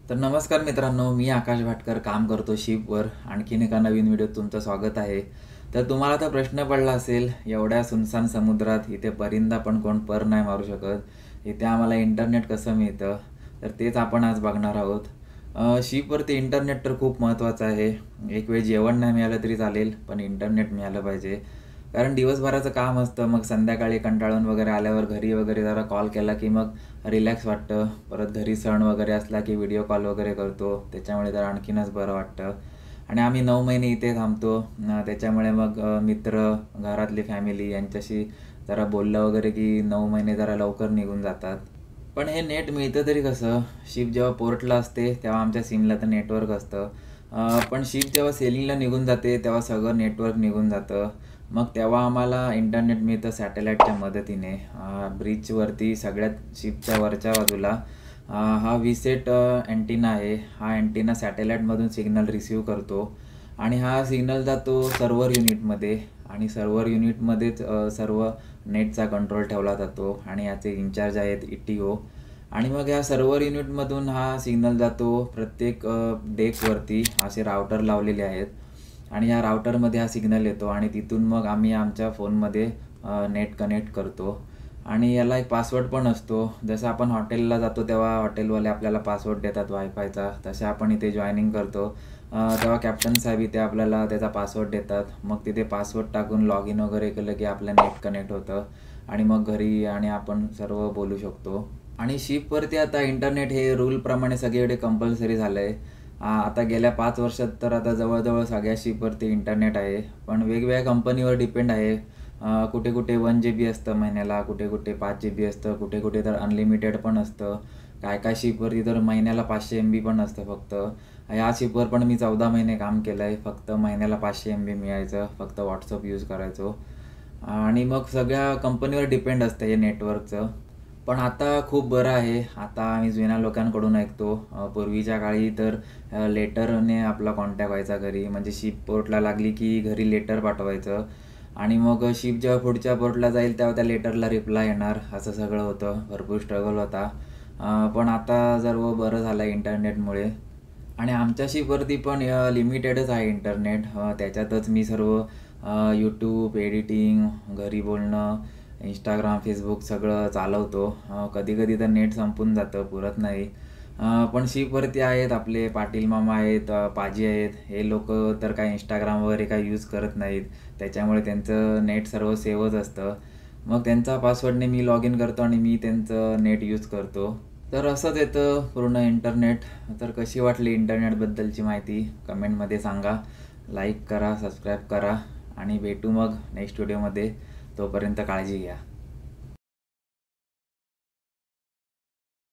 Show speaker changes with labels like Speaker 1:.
Speaker 1: तर नमस्कार मित्रांनो, मी आकाश भाटकर काम करतो शिपवर. आणखीन एका नवीन व्हिडिओत तुमचं स्वागत आहे. तर तुम्हाला आता प्रश्न पडला असेल, एवढ्या सुनसान समुद्रात इथे परिंदा पण कोण पर नाही मारू शकत. इथे आम्हाला इंटरनेट कसं मिळतं? तर तेच आपण आज बघणार आहोत. शिपवरती इंटरनेट तर खूप महत्त्वाचं आहे. एक वेळ जेवण नाही मिळालं तरी चालेल, पण इंटरनेट मिळालं पाहिजे. कारण दिवसभराचं काम असतं, मग संध्याकाळी कंटाळून वगैरे आल्यावर घरी वगैरे जरा कॉल केला की मग रिलॅक्स वाटतं. परत घरी सण वगैरे असला की व्हिडिओ कॉल वगैरे करतो. त्याच्यामुळे तर आणखीनच बरं वाटतं. आणि आम्ही 9 महिने इथे थांबतो. त्याच्यामुळे मग मित्र, घरातली फॅमिली यांच्याशी जरा बोललं वगैरे की 9 महिने जरा लवकर निघून जातात. पण हे नेट मिळतं तरी कसं? शिप जेव्हा पोर्टला असते तेव्हा आमच्या सिमला तर नेटवर्क असतं. पण शिप जेव्हा सेलिंगला निघून जाते तेव्हा सगळं नेटवर्क निघून जातं. मग तेव्हा आम्हाला इंटरनेट मिळतं सॅटेलाईटच्या मदतीने. ब्रिजवरती सगळ्यात शिपच्या वरच्या बाजूला हा व्हीसेट अँटिना आहे. हा अँटिना सॅटेलाईटमधून सिग्नल रिसीव्ह करतो आणि हा सिग्नल जातो सर्व्हर युनिटमध्ये आणि सर्व्हर युनिटमध्येच सर्व नेटचा कंट्रोल ठेवला जातो आणि याचे इन्चार्ज आहेत ETO. आणि मग या सर्व्हर युनिटमधून हा सिग्नल जातो प्रत्येक डेकवरती असे राउटर लावलेले आहेत आणि या राउटरमध्ये हा सिग्नल येतो आणि तिथून मग आम्ही आमच्या फोनमध्ये नेट कनेक्ट करतो. आणि याला एक पासवर्ड पण असतो. जसं आपण हॉटेलला जातो तेव्हा हॉटेलवाले आपल्याला पासवर्ड देतात वायफायचा, तसे आपण इथे जॉइनिंग करतो तेव्हा कॅप्टन साहेब इथे आपल्याला त्याचा पासवर्ड देतात. मग तिथे पासवर्ड टाकून लॉग इन वगैरे केलं की आपलं नेट कनेक्ट होतं आणि मग घरी आणि आपण सर्व बोलू शकतो. आणि शिपवरती आता इंटरनेट हे रूलप्रमाणे सगळीकडे कंपल्सरी झालं आहे. आता गेल्या 5 वर्षात तर आता जवळ-जवळ सगळ्या शिपवरती इंटरनेट आहे. पण वेगवेगळ्या कंपनीवर डिपेंड आहे. कुठे-कुठे 1 GB असतं महिन्याला, कुठे-कुठे 5 GB असतं, कुठे-कुठे तर अनलिमिटेड पण असतं. काय-काय शिपवरती तर महिन्याला 500 MB पण असतं फक्त. ह्या शिपवर पण मी 14 महिने काम केलं आहे. फक्त महिन्याला 500 MB मिळायचं. फक्त WhatsApp यूज करायचो. आणि मग सगळ्या कंपनीवर डिपेंड असतं हे नेटवर्कचं. पण आता खूप बरं आहे. आता आम्ही जुन्या लोकांकडून ऐकतो. पूर्वीच्या काळी तर लेटरने आपला कॉन्टॅक्ट व्हायचा घरी. म्हणजे शिप पोर्टला लागली की घरी लेटर पाठवायचं आणि मग शिप जेव्हा पुढच्या पोर्टला जाईल तेव्हा त्या लेटरला रिप्लाय येणार. असं सगळं होतं. भरपूर स्ट्रगल होता. पण आता सर्व बरं झालं आहे इंटरनेटमुळे. आणि आमच्या शिपवरती पण लिमिटेडच आहे इंटरनेट. त्याच्यातच मी सर्व यूट्यूब, एडिटिंग, घरी बोलणं, Instagram, Facebook सगळं चालवतो. कधी-कधी तर नेट संपून जातं, पुरत नाही. पण शिपवरती आहेत आपले पाटील मामा आहेत, पाजी आहेत. हे लोकं तर काय Instagram वगैरे काही यूज करत नाहीत. त्याच्यामुळे त्यांचं नेट सर्व सेव्हच असतं. मग त्यांचा पासवर्डने मी लॉग इन करतो आणि मी त्यांचं नेट यूज करतो. तर असंच येतं पूर्ण इंटरनेट. तर कशी वाटली इंटरनेटबद्दलची माहिती कमेंटमध्ये सांगा. लाईक करा, सबस्क्राईब करा आणि भेटू मग नेक्स्ट व्हिडिओमध्ये. तोपर्यंत काळजी घ्या.